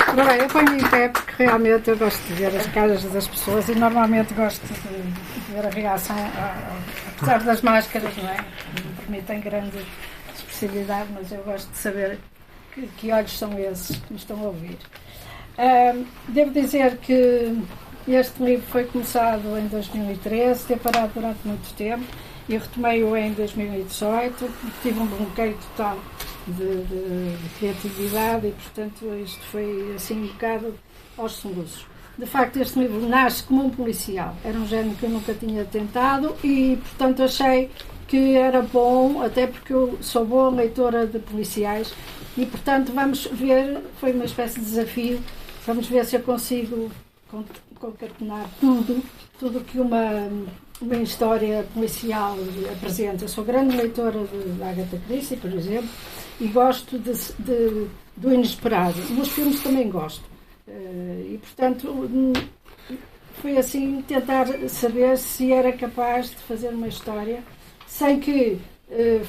Ora bem, eu ponho em pé porque realmente eu gosto de ver as caras das pessoas e normalmente gosto de ver a reação, apesar das máscaras, não é? Não permitem grande expressividade, mas eu gosto de saber que olhos são esses que me estão a ouvir. Devo dizer que este livro foi começado em 2013, teve parado durante muito tempo e retomei-o em 2018, tive um bloqueio total de criatividade e, portanto, isto foi assim um bocado aos soluços. De facto, este livro nasce como um policial, era um género que eu nunca tinha tentado e, portanto, achei que era bom, até porque eu sou boa leitora de policiais e, portanto, vamos ver, foi uma espécie de desafio, vamos ver se eu consigo concatenar tudo que uma história policial apresenta. Eu sou grande leitora de Agatha Christie, por exemplo, e gosto do inesperado. Nos filmes também gosto. E, portanto, foi assim tentar saber se era capaz de fazer uma história sem que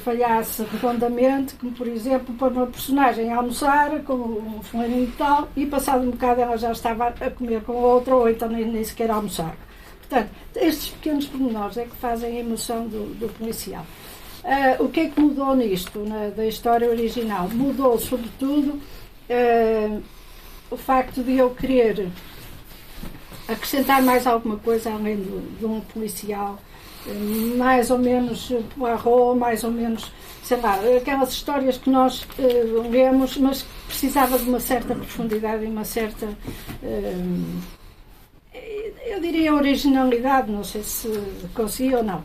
falhasse redondamente, como, por exemplo, pôr uma personagem a almoçar com um fulaninho e tal, e passado um bocado ela já estava a comer com outra, ou então nem sequer a almoçar. Portanto, estes pequenos pormenores é que fazem a emoção do policial. O que é que mudou nisto, da história original? Mudou, sobretudo, o facto de eu querer acrescentar mais alguma coisa além de um policial, mais ou menos Poirot, mais ou menos, sei lá, aquelas histórias que nós lemos, mas que precisava de uma certa profundidade e uma certa... eu diria originalidade, não sei se consegui ou não.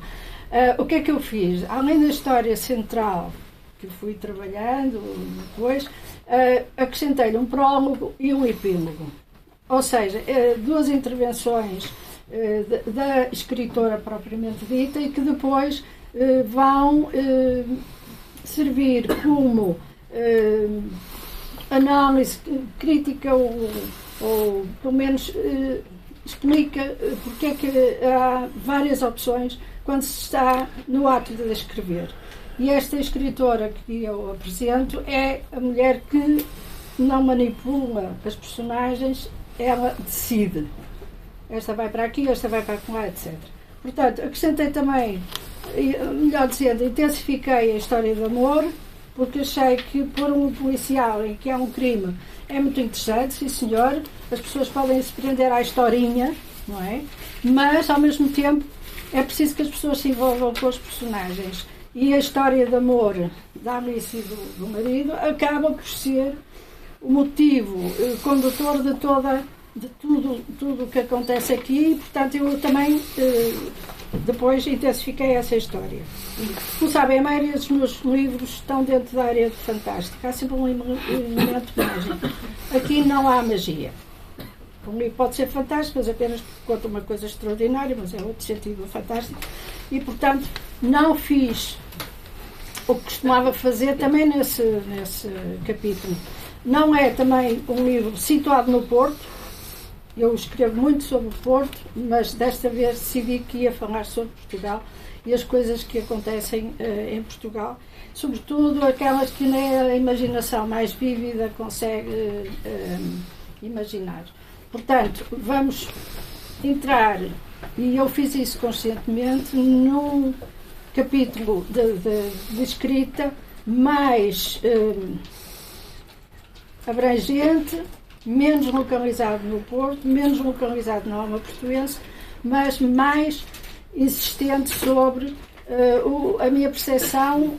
O que é que eu fiz? Além da história central que fui trabalhando depois, acrescentei-lhe um prólogo e um epílogo. Ou seja, duas intervenções da escritora propriamente dita e que depois vão servir como análise crítica ou pelo menos explica porque é que há várias opções quando se está no ato de escrever. E esta escritora que eu apresento é a mulher que não manipula as personagens, ela decide. Esta vai para aqui, esta vai para lá, etc. Portanto, acrescentei também, melhor dizendo, intensifiquei a história de amor, porque achei que pôr um policial em que há um crime é muito interessante, sim senhor, as pessoas podem se prender à historinha, não é? Mas, ao mesmo tempo, é preciso que as pessoas se envolvam com os personagens. E a história de amor da Alice e do marido acaba por ser o motivo condutor de tudo o que acontece aqui, e, portanto, eu também depois intensifiquei essa história. Como sabem, a maioria dos meus livros estão dentro da área de fantástica. Há sempre um elemento mágico. Aqui não há magia. Um livro pode ser fantástico, mas apenas conta uma coisa extraordinária, mas é outro sentido fantástico. E, portanto, não fiz o que costumava fazer também nesse capítulo. Não é também um livro situado no Porto. Eu escrevo muito sobre o Porto, mas desta vez decidi que ia falar sobre Portugal e as coisas que acontecem em Portugal, sobretudo aquelas que nem a imaginação mais vívida consegue imaginar. Portanto, vamos entrar, e eu fiz isso conscientemente, num capítulo de escrita mais abrangente, menos localizado no Porto, menos localizado na alma portuense, mas mais insistente sobre a minha percepção,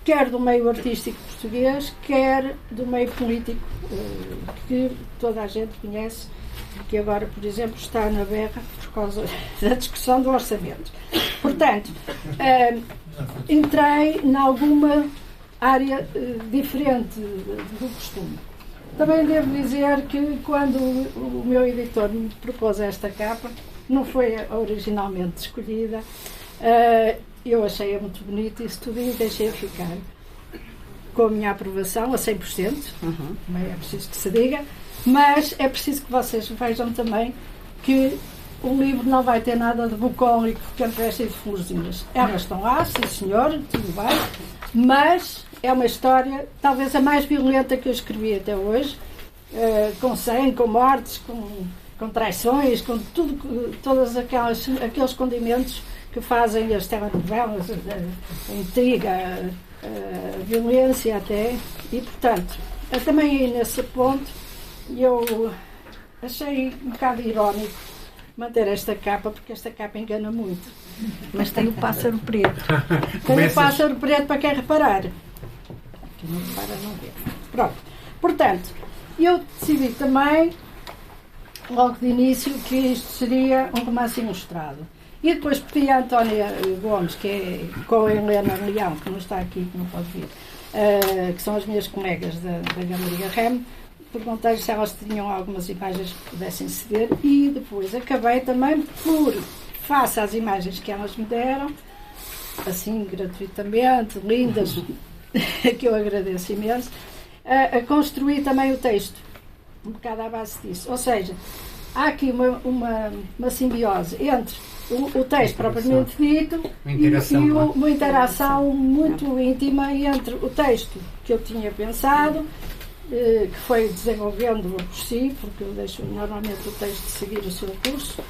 quer do meio artístico português, quer do meio político, que toda a gente conhece, que agora, por exemplo, está na berra por causa da discussão do orçamento. Portanto, entrei em alguma área diferente do costume. Também devo dizer que quando o meu editor me propôs esta capa, não foi originalmente escolhida, eu achei-a muito bonita e isso tudo e deixei-a ficar com a minha aprovação a 100%, também é preciso que se diga, mas é preciso que vocês vejam também que o livro não vai ter nada de bucólico, campestre e de florzinhas. Elas estão lá, sim senhor, tudo bem, mas é uma história talvez a mais violenta que eu escrevi até hoje, com sangue, com mortes, com traições, com tudo, todos aqueles condimentos que fazem as telenovelas, a intriga, a violência até, e portanto, também aí nesse ponto eu achei um bocado irónico manter esta capa, porque esta capa engana muito. Mas tem o pássaro preto. Tem o pássaro preto para quem reparar. Quem não repara não vê. Pronto. Portanto, eu decidi também, logo de início, que isto seria um romance ilustrado. E depois pedi a Antónia Gomes, que é com a Helena Leão, que não está aqui, que não pode vir, que são as minhas colegas da Galeria REM, perguntei se elas tinham algumas imagens que pudessem ceder e depois acabei também por, face às imagens que elas me deram, assim gratuitamente, lindas, que eu agradeço imenso, a construir também o texto, um bocado à base disso. Ou seja, há aqui uma simbiose entre o texto propriamente dito e uma interação muito íntima entre o texto que eu tinha pensado, que foi desenvolvendo por si, porque eu deixo normalmente o texto seguir o seu curso,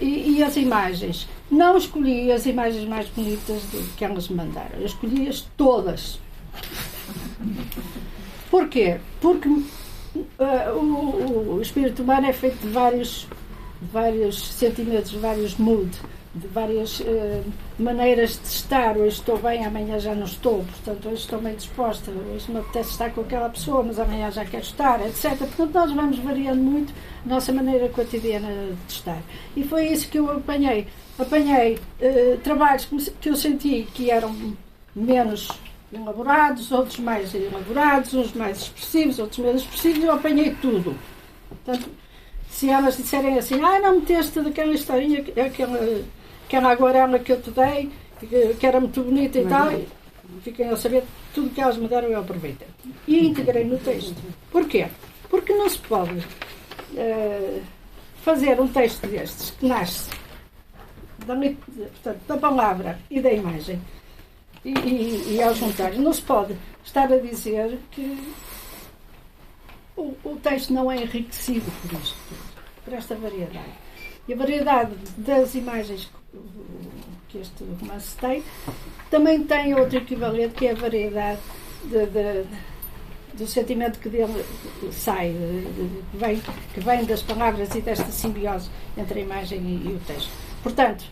e as imagens. Não escolhi as imagens mais bonitas que elas me mandaram, eu escolhi-as todas. Porquê? Porque o espírito humano é feito de vários sentimentos, de vários moods, de várias maneiras de estar. Hoje estou bem, amanhã já não estou, portanto hoje estou bem disposta, hoje me apetece estar com aquela pessoa, mas amanhã já quero estar, etc. Portanto nós vamos variando muito a nossa maneira cotidiana de estar. E foi isso que eu apanhei trabalhos que eu senti que eram menos elaborados, outros mais elaborados, uns mais expressivos, outros menos expressivos, eu apanhei tudo. Portanto, se elas disserem assim, não meteste daquela historinha, aquela aguarela que eu te dei, que era muito bonita e tal, fiquem a saber, tudo que elas me deram eu aproveitei. E integrei no texto. Porquê? Porque não se pode fazer um texto destes que nasce da palavra e da imagem e ao juntar. Não se pode estar a dizer que o texto não é enriquecido por isto, por esta variedade. E a variedade das imagens que este romance tem, também tem outro equivalente, que é a variedade do sentimento que dele sai, que vem das palavras e desta simbiose entre a imagem e o texto. Portanto,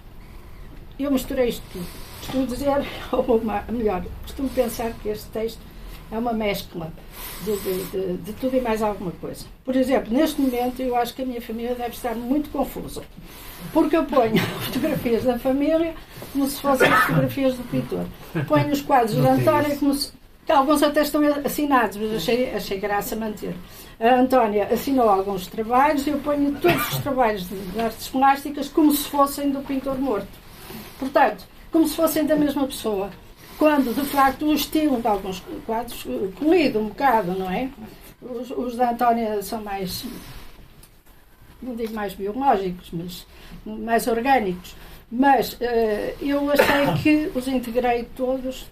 eu misturei isto tudo. Costumo dizer, ou melhor, costumo pensar que este texto é uma mescla de tudo e mais alguma coisa. Por exemplo, neste momento eu acho que a minha família deve estar muito confusa, porque eu ponho fotografias da família como se fossem as fotografias do pintor. Ponho os quadros da Antónia como se... Alguns até estão assinados, mas achei graça manter. A Antónia assinou alguns trabalhos e eu ponho todos os trabalhos de artes plásticas como se fossem do pintor morto. Portanto, como se fossem da mesma pessoa. Quando, de facto, o estilo de alguns quadros colide um bocado, não é? Os da Antónia são mais, não digo mais biológicos, mas mais orgânicos. Mas eu achei que os integrei todos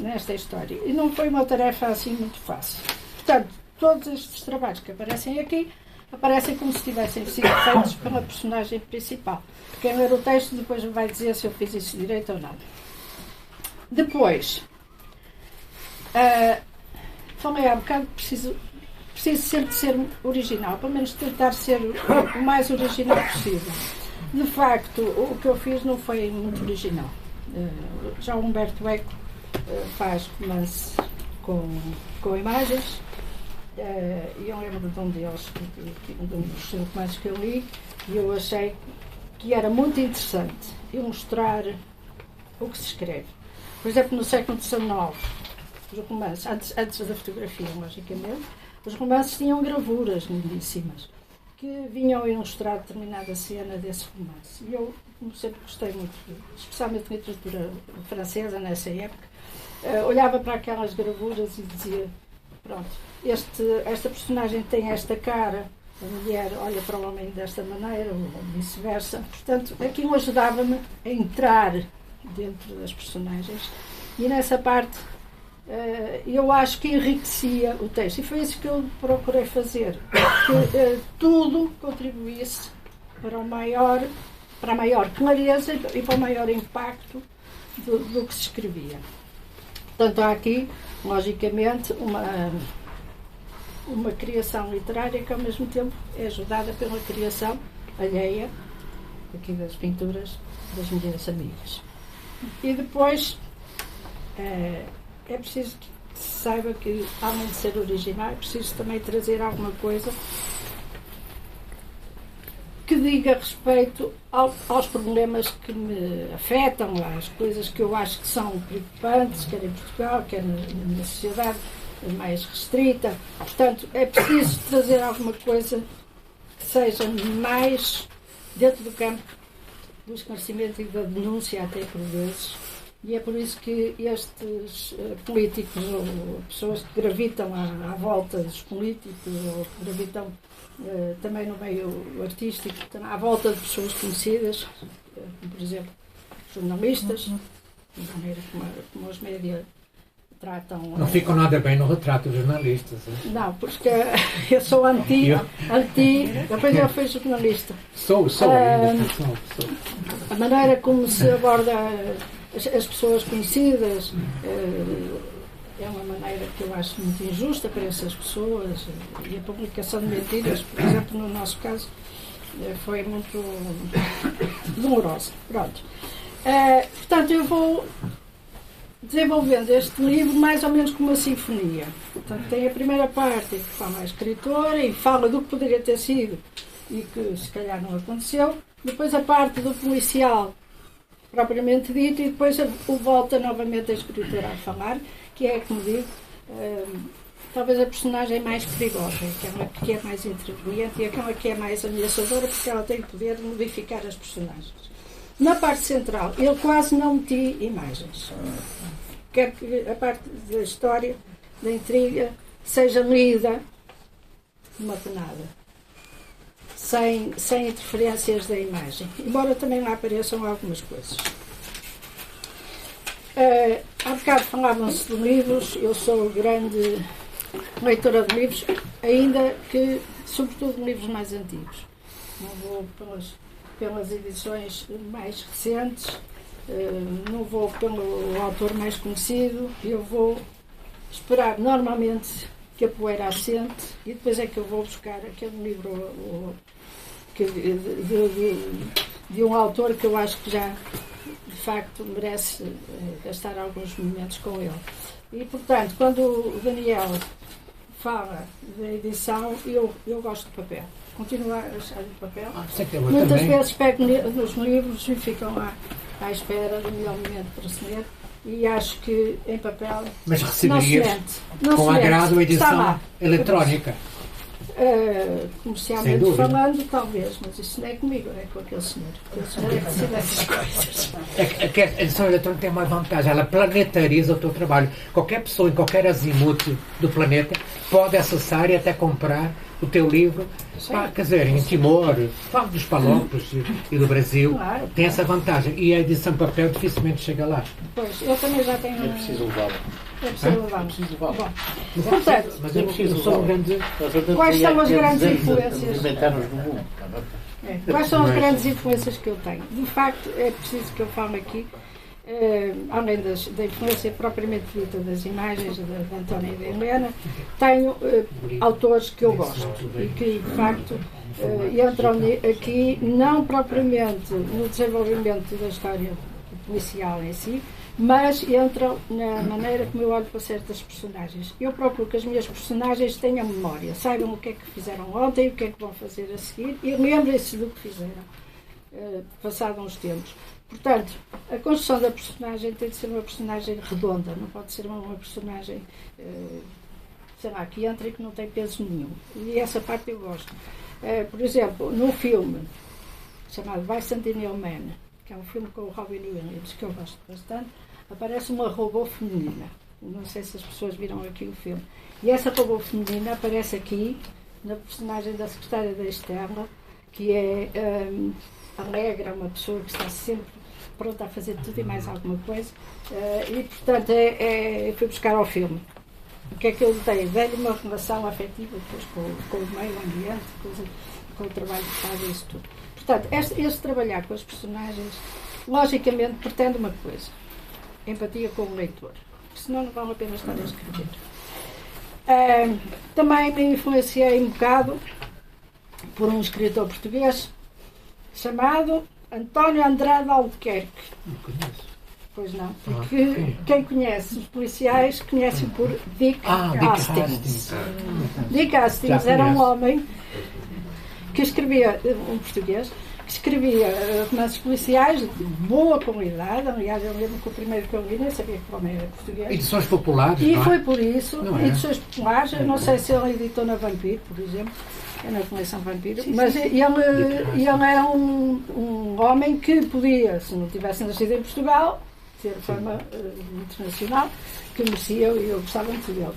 nesta história. E não foi uma tarefa assim muito fácil. Portanto, todos estes trabalhos que aparecem aqui, aparecem como se tivessem sido feitos pela personagem principal. Quem ler o texto depois vai dizer se eu fiz isso direito ou não. Depois, falei há bocado que preciso sempre ser original, pelo menos tentar ser o mais original possível. De facto, o que eu fiz não foi muito original. Já o Humberto Eco faz romance com imagens, e eu lembro de um deles, um dos romances que eu li, e eu achei que era muito interessante ilustrar o que se escreve. Por exemplo, no século XIX, os romances, antes da fotografia, logicamente, os romances tinham gravuras lindíssimas que vinham ilustrar determinada cena desse romance. E eu sempre gostei muito, especialmente de literatura francesa nessa época, olhava para aquelas gravuras e dizia, pronto, esta personagem tem esta cara, a mulher olha para o homem desta maneira, ou vice-versa. Portanto, aquilo ajudava-me a entrar dentro das personagens, e nessa parte eu acho que enriquecia o texto. E foi isso que eu procurei fazer. Que tudo contribuísse para a maior clareza e para o maior impacto do que se escrevia. Portanto, há aqui, logicamente, uma criação literária que, ao mesmo tempo, é ajudada pela criação alheia, aqui das pinturas das minhas amigas. E depois, é preciso que se saiba que, além de ser original, é preciso também trazer alguma coisa que diga respeito aos problemas que me afetam, às coisas que eu acho que são preocupantes, quer em Portugal, quer na sociedade mais restrita. Portanto, é preciso trazer alguma coisa que seja mais dentro do campo do esclarecimento e da denúncia, até por vezes. E é por isso que estes políticos, ou pessoas que gravitam à volta dos políticos, ou que gravitam também no meio artístico, à volta de pessoas conhecidas, como por exemplo jornalistas, da maneira como os médias tratam. Não ficam nada bem no retrato dos jornalistas. Hein? Não, porque eu sou anti, depois eu fui jornalista. Sou ainda. A maneira como se aborda as pessoas conhecidas é uma maneira que eu acho muito injusta para essas pessoas, e a publicação de mentiras, por exemplo, no nosso caso, foi muito dolorosa. Pronto. Portanto, eu vou desenvolvendo este livro mais ou menos como uma sinfonia. Portanto, tem a primeira parte que fala a escritora e fala do que poderia ter sido e que se calhar não aconteceu. Depois a parte do policial propriamente dito, e depois volta novamente a escritora a falar, que é, como digo, talvez a personagem mais perigosa, aquela que é mais interveniente e aquela que é mais ameaçadora, porque ela tem o poder de modificar as personagens. Na parte central, eu quase não meti imagens. Quero que a parte da história, da intriga, seja lida numa penada. Sem interferências da imagem, embora também lá apareçam algumas coisas. Há bocado falavam-se de livros, eu sou grande leitora de livros, ainda que, sobretudo, de livros mais antigos. Não vou pelas edições mais recentes, não vou pelo autor mais conhecido, eu vou esperar normalmente que a poeira assente e depois é que eu vou buscar aquele livro de um autor que eu acho que já de facto merece gastar alguns momentos com ele. E portanto, quando o Daniel fala da edição, eu gosto de papel. Continuo a achar de papel. Muitas vezes pego nos livros e ficam lá à espera do melhor momento para se ler. E acho que em papel. Mas receberias com agrado a edição eletrónica? Comercialmente falando, talvez, mas isso não é comigo, é com aquele senhor. Aquele senhor é que decide essas coisas. A edição eletrónica tem uma vantagem, ela planetariza o teu trabalho. Qualquer pessoa em qualquer azimuth do planeta pode acessar e até comprar o teu livro. Quer dizer, em Timor, falo dos Palopes e do Brasil, claro, tem essa vantagem. E a edição papel dificilmente chega lá. Pois, eu também já tenho. É preciso levá-lo. É preciso levá-lo. Portanto, mas eu sou um grande. Quais são as grandes influências? Quais são as grandes influências que eu tenho? De facto, é preciso que eu fale aqui, além da influência propriamente dita das imagens de António e de Helena, tenho autores que eu gosto e que, de facto, entram aqui não propriamente no desenvolvimento da história policial em si, mas entram na maneira como eu olho para certas personagens. Eu procuro que as minhas personagens tenham memória, saibam o que é que fizeram ontem, o que é que vão fazer a seguir e lembrem-se do que fizeram, passado uns tempos. Portanto, a construção da personagem tem de ser uma personagem redonda, não pode ser uma personagem, sei lá, que entra e que não tem peso nenhum. E essa parte eu gosto. Por exemplo, num filme chamado Bicentennial Man, que é um filme com o Robin Williams, que eu gosto bastante, aparece uma robô feminina. Não sei se as pessoas viram aqui o filme. E essa robô feminina aparece aqui, na personagem da secretária da Estela, que é alegre, uma pessoa que está sempre pronta a fazer tudo e mais alguma coisa. E, portanto, fui buscar ao filme. O que é que eu tenho? Velho, uma relação afetiva depois com o meio ambiente, com o trabalho que faz, isso tudo. Portanto, este trabalhar com os personagens, logicamente, pretende uma coisa: empatia com o leitor. Senão não vale a pena estar a escrever. Também me influenciei um bocado por um escritor português chamado António Andrade Albuquerque. Não conheço. Pois não, porque quem conhece os policiais conhece por Dick Hastings. Dick Hastings era um homem que escrevia, um português, que escrevia romances policiais de boa qualidade. Aliás, eu lembro que o primeiro que eu li nem sabia que o homem era português. Edições populares. E não é? foi por isso, Não é? edições populares, eu não sei se ele editou na Vampiro, por exemplo, é na coleção Vampiro, mas ele era um homem que podia, se não tivesse nascido em Portugal, ter fama internacional, que merecia, e eu gostava muito dele.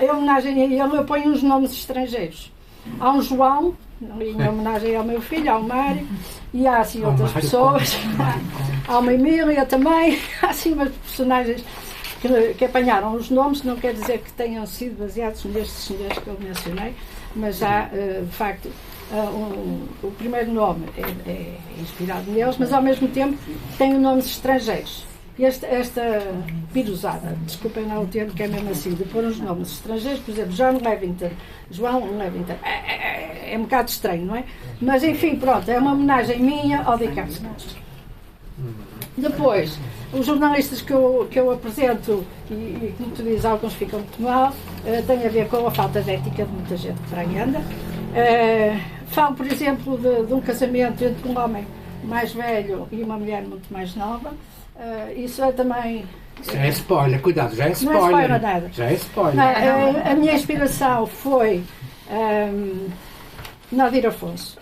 Em homenagem a ele, eu ponho uns nomes estrangeiros. Há um João, em homenagem ao meu filho, ao Mário, e há assim outras pessoas. Há uma Emília também, há assim umas personagens que apanharam os nomes, não quer dizer que tenham sido baseados nestes senhores que eu mencionei, mas há, de facto, o primeiro nome é inspirado neles, mas ao mesmo tempo tem nomes estrangeiros. Esta piruzada, desculpem lá o termo, que é mesmo assim, de pôr uns nomes estrangeiros, por exemplo, João Levington, é um bocado estranho, não é? Mas enfim, pronto, é uma homenagem minha ao Dick Hastings. Depois, os jornalistas que eu apresento, e como tu dizes, alguns ficam muito mal, tem a ver com a falta de ética de muita gente que por aí anda. Falo, por exemplo, de um casamento entre um homem mais velho e uma mulher muito mais nova. Isso é também... Já é spoiler, cuidado, já é spoiler. Não é spoiler nada. Já é spoiler. A minha inspiração foi Nadir Afonso.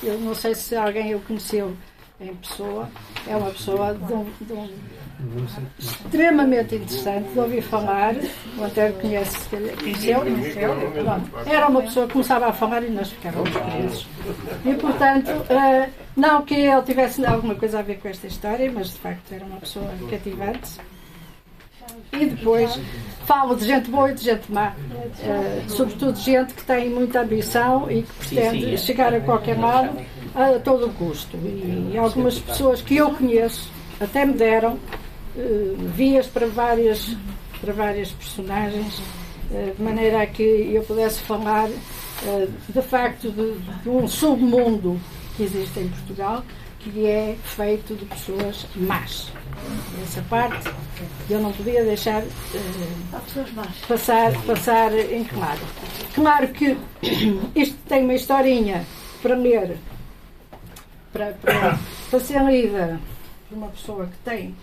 Eu não sei se alguém o conheceu em pessoa. É uma pessoa extremamente interessante de ouvir falar. O António conheceu. Pronto. Era uma pessoa que começava a falar e nós ficávamos presos. E, portanto, não que ele tivesse alguma coisa a ver com esta história, mas de facto era uma pessoa cativante. E depois falo de gente boa e de gente má, sobretudo gente que tem muita ambição e que pretende chegar a qualquer lado a todo o custo. E algumas pessoas que eu conheço até me deram vias para várias personagens, de maneira a que eu pudesse falar de facto de um submundo que existe em Portugal, que é feito de pessoas más. Essa parte eu não podia deixar passar em claro. Claro que isto tem uma historinha para ler, para ser lida por uma pessoa que tem,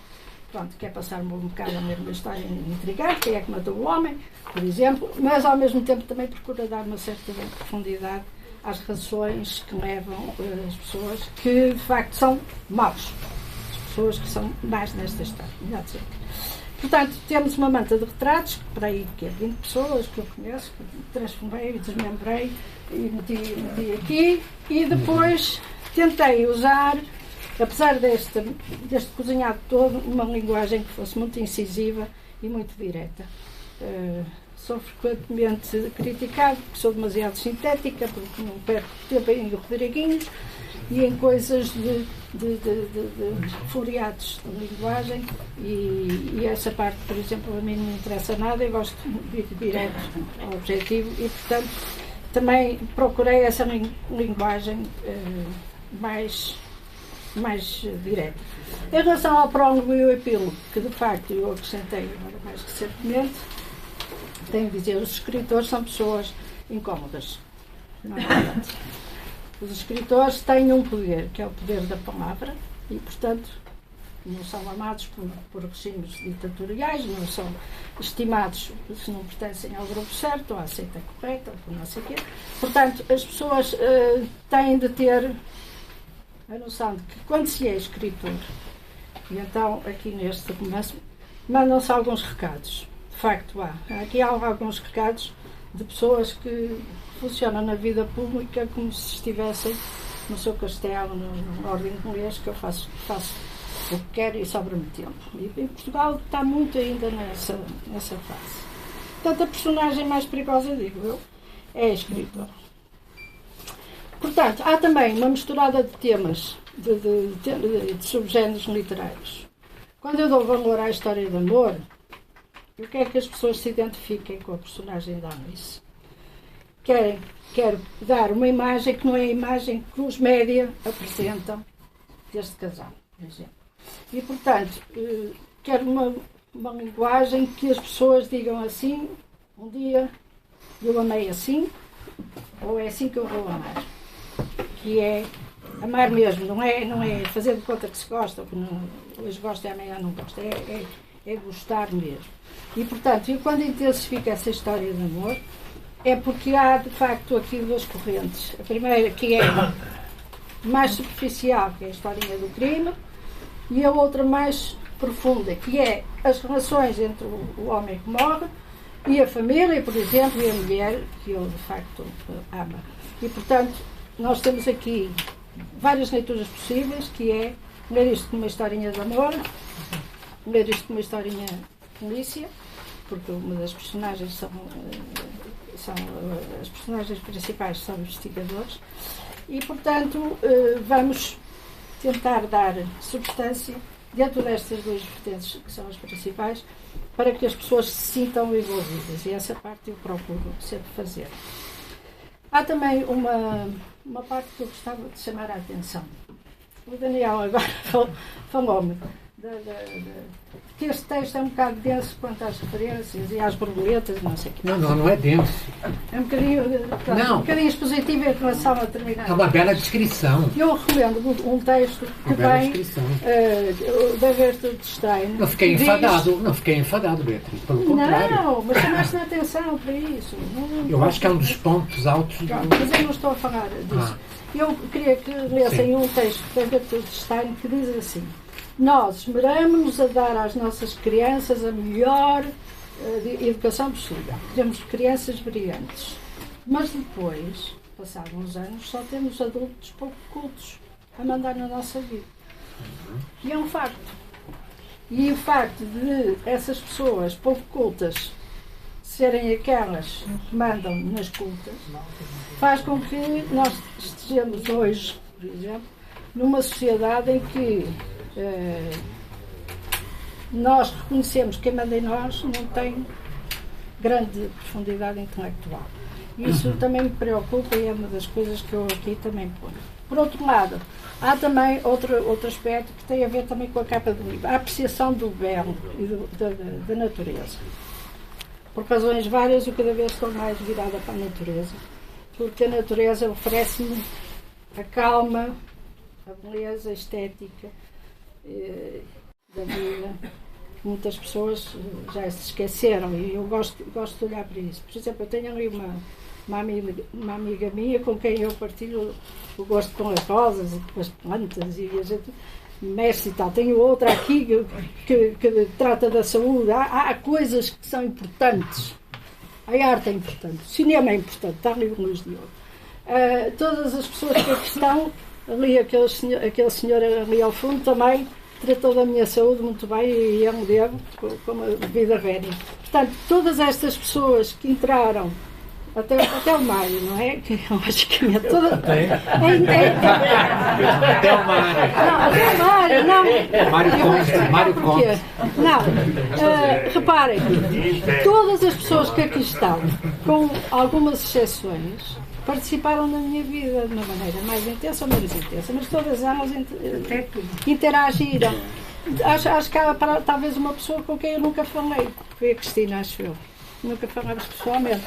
pronto, quer passar um bocado a mesma história intrigante, quem é que matou o homem, por exemplo, mas ao mesmo tempo também procura dar uma certa profundidade às razões que levam as pessoas que de facto são maus, as pessoas que são más nesta história, melhor dizer. Portanto, temos uma manta de retratos, por aí que é 20 pessoas que eu conheço, que transformei, desmembrei e meti aqui, e depois tentei usar, apesar deste cozinhado todo, uma linguagem que fosse muito incisiva e muito direta. Sou frequentemente criticado porque sou demasiado sintética, porque não perco tempo em Rodriguinhos e em coisas de floreados de linguagem, e essa parte, por exemplo, a mim não me interessa nada, eu gosto de ir direto ao objetivo e, portanto, também procurei essa linguagem mais direta. Em relação ao prólogo e o epílogo, que de facto eu acrescentei agora mais recentemente, tenho de dizer, os escritores são pessoas incómodas. Não é verdade? Os escritores têm um poder, que é o poder da palavra, e, portanto, não são amados por regimes ditatoriais, não são estimados se não pertencem ao grupo certo, ou à seita correta, ou por não sei o quê. Portanto, as pessoas têm de ter a noção de que quando se é escritor, e então aqui neste romance, mandam-se alguns recados. De facto, aqui há alguns recados de pessoas que funcionam na vida pública como se estivessem no seu castelo, no ordem inglês, que eu faço o que quer e sobra-me tempo. E em Portugal está muito ainda nessa fase. Portanto, a personagem mais perigosa, digo eu, é a escritora. Portanto, há também uma misturada de temas, de subgéneros literários. Quando eu dou valor à história de amor, eu quero que as pessoas se identifiquem com a personagem da Alice. Quero dar uma imagem que não é a imagem que os média apresentam deste casal, por exemplo. E, portanto, quero uma linguagem que as pessoas digam assim, um dia eu amei assim, ou é assim que eu vou amar. Que é amar mesmo, não é fazer de conta que se gosta, que não, hoje gosta e amanhã não gosta, é gostar mesmo. E, portanto, eu quando intensifico essa história de amor, é porque há, de facto, aqui duas correntes. A primeira, que é mais superficial, que é a historinha do crime, e a outra mais profunda, que é as relações entre o homem que morre e a família, por exemplo, e a mulher que ele, de facto, ama. E, portanto, nós temos aqui várias leituras possíveis, que é ler isto como uma historinha de amor, ler isto como uma historinha de polícia, porque uma das personagens as personagens principais são investigadores, e, portanto, vamos tentar dar substância dentro destas duas vertentes, que são as principais, para que as pessoas se sintam envolvidas, e essa parte eu procuro sempre fazer. Há também uma parte que eu gostava de chamar a atenção. O Daniel agora falou-me que este texto é um bocado denso quanto às referências e às borboletas, não sei o quê. Não é denso. É um bocadinho expositivo em relação a determinado. É uma bela descrição. Eu recomendo um texto que vem da Gertrude Stein. Não fiquei enfadado, Beatriz, pelo contrário. Não, mas chamaste a atenção para isso. Eu acho que é um dos pontos altos. Mas eu não estou a falar disso. Eu queria que lessem um texto da Gertrude Stein que diz assim: nós esmeramos-nos a dar às nossas crianças a melhor educação possível. Temos crianças brilhantes. Mas depois, passados uns anos, só temos adultos pouco cultos a mandar na nossa vida. E é um facto. E o facto de essas pessoas pouco cultas serem aquelas que mandam nas cultas faz com que nós estejamos hoje, por exemplo, numa sociedade em que nós reconhecemos que quem manda em nós não tem grande profundidade intelectual. Isso também me preocupa e é uma das coisas que eu aqui também ponho. Por outro lado, há também outro aspecto que tem a ver também com a capa do livro, a apreciação do belo e da natureza. Por razões várias, eu cada vez estou mais virada para a natureza, porque a natureza oferece-me a calma, a beleza, a estética da vida. Muitas pessoas já se esqueceram e eu gosto de olhar para isso. Por exemplo, eu tenho ali uma amiga minha com quem eu partilho o gosto com as rosas e com as plantas e a gente mexe e tal. Tenho outra aqui que trata da saúde. Há coisas que são importantes. A arte é importante, o cinema é importante, está ali um luz de ouro. Todas as pessoas que aqui estão, ali aquele senhor ali ao fundo também tratou da minha saúde muito bem e eu me devo como a vida velha. Portanto, todas estas pessoas que entraram até o Mário, não é? Que logicamente toda. Até o Mário. Não, até o Mário, não. Mário Conte. Não, reparem, todas as pessoas que aqui estão, com algumas exceções, participaram na minha vida de uma maneira mais intensa ou menos intensa, mas todas elas interagiram. Acho que há talvez uma pessoa com quem eu nunca falei, foi a Cristina, acho eu. Nunca falamos pessoalmente,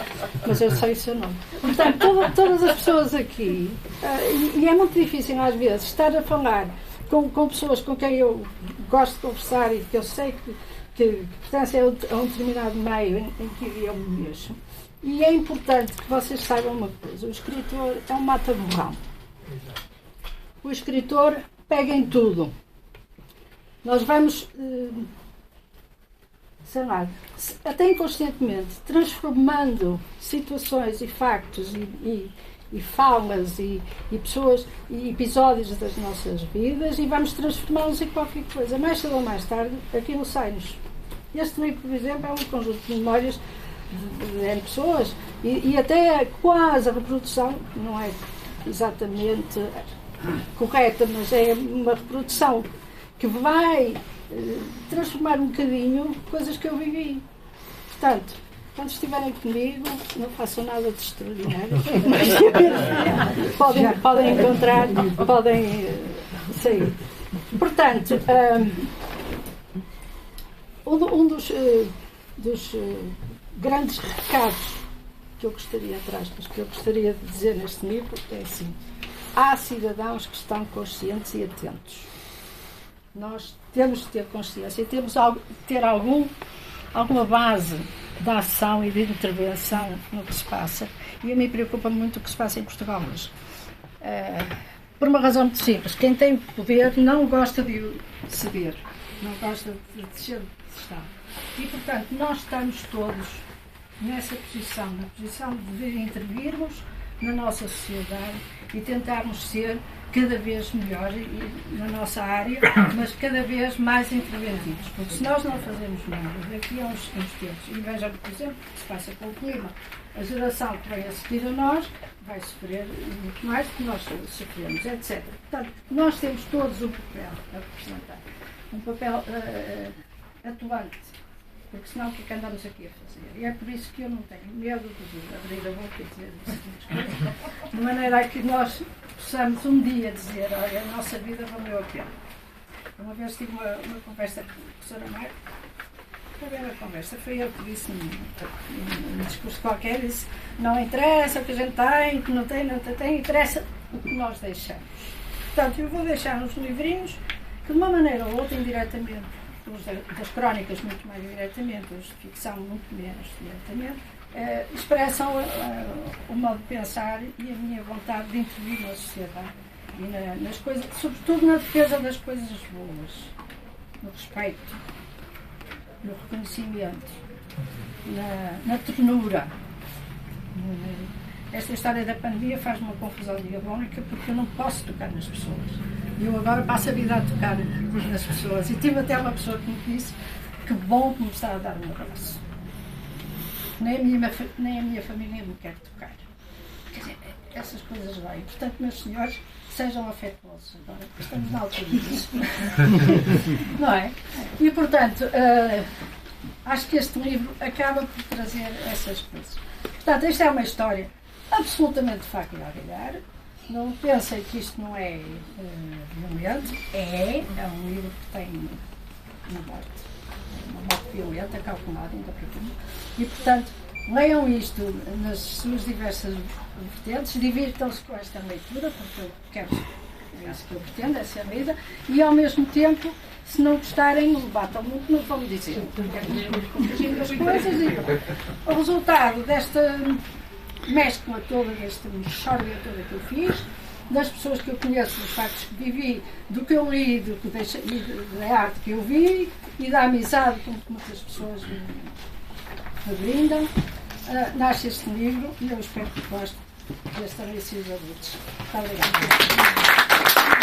mas eu sei o seu nome. Portanto, todas as pessoas aqui, e é muito difícil às vezes estar a falar com pessoas com quem eu gosto de conversar e que eu sei que pertencem a um determinado meio em que eu me mexo. E é importante que vocês saibam uma coisa: o escritor é um mata-borrão. O escritor pega em tudo. Nós vamos sei lá, até inconscientemente, transformando situações e factos e falas e pessoas e episódios das nossas vidas e vamos transformá-los em qualquer coisa. Mais cedo ou mais tarde, aquilo sai-nos. Este livro, por exemplo, é um conjunto de memórias de pessoas e até quase a reprodução, não é exatamente correta, mas é uma reprodução que vai transformar um bocadinho coisas que eu vivi. Portanto, quando estiverem comigo, não façam nada de extraordinário. podem encontrar, podem sair. Portanto, um dos grandes recados que eu gostaria, que eu gostaria de dizer neste livro é assim: há cidadãos que estão conscientes e atentos. Nós temos de ter consciência e temos de ter alguma base de ação e de intervenção no que se passa. E a mim preocupa muito o que se passa em Portugal hoje. Por uma razão muito simples: quem tem poder não gosta de ceder, não gosta de descer de estado. E, portanto, nós estamos todos nessa posição, na posição de intervirmos na nossa sociedade e tentarmos ser cada vez melhor na nossa área, mas cada vez mais interventivos. Porque se nós não fazermos nada daqui a uns tempos, e veja, por exemplo, o que se passa com o clima, a geração que vem a seguir a nós vai sofrer muito mais do que nós sofremos, etc. Portanto, nós temos todos um papel a representar, um papel atuante, porque senão o que é que andamos aqui a fazer? E é por isso que eu não tenho medo de abrir a boca e dizer coisas, de maneira a que nós possamos um dia dizer: olha, a nossa vida valeu a pena. Uma vez tive uma conversa com a professora Maia, a primeira conversa foi eu que disse num discurso qualquer, disse: não interessa o que a gente tem, o que não tem, interessa o que nós deixamos. Portanto, eu vou deixar uns livrinhos que, de uma maneira ou outra, indiretamente, os das crónicas muito mais diretamente, os de ficção muito menos diretamente, expressam o modo de pensar e a minha vontade de intervir na sociedade e nas coisas, sobretudo na defesa das coisas boas, no respeito, no reconhecimento, na ternura. Esta história da pandemia faz uma confusão diabólica porque eu não posso tocar nas pessoas. Eu agora passo a vida a tocar nas pessoas. E tive até uma pessoa que me disse: que bom que me está a dar um abraço. Nem a minha família me quer tocar. Quer dizer, essas coisas lá. E, portanto, meus senhores, sejam afetuosos agora, porque estamos na altura disso. Não é? E, portanto, acho que este livro acaba por trazer essas coisas. Portanto, esta é uma história absolutamente facto e agalhar. Não pensem que isto não é violento. É um livro que tem uma morte violenta, calculada, ainda por cima. E, portanto, leiam isto nas suas diversas vertentes, divirtam-se com esta leitura, porque é isso que eu pretendo, essa é a vida, e ao mesmo tempo, se não gostarem, não batam muito, não vão dizer, porque é as coisas. E o resultado desta mescla toda, desta mixórdia toda que eu fiz, das pessoas que eu conheço, dos factos que vivi, do que eu li, da arte que eu vi e da amizade com que muitas pessoas me brindam, nasce este livro e eu espero que gostem desta lição dos adultos. Muito obrigada.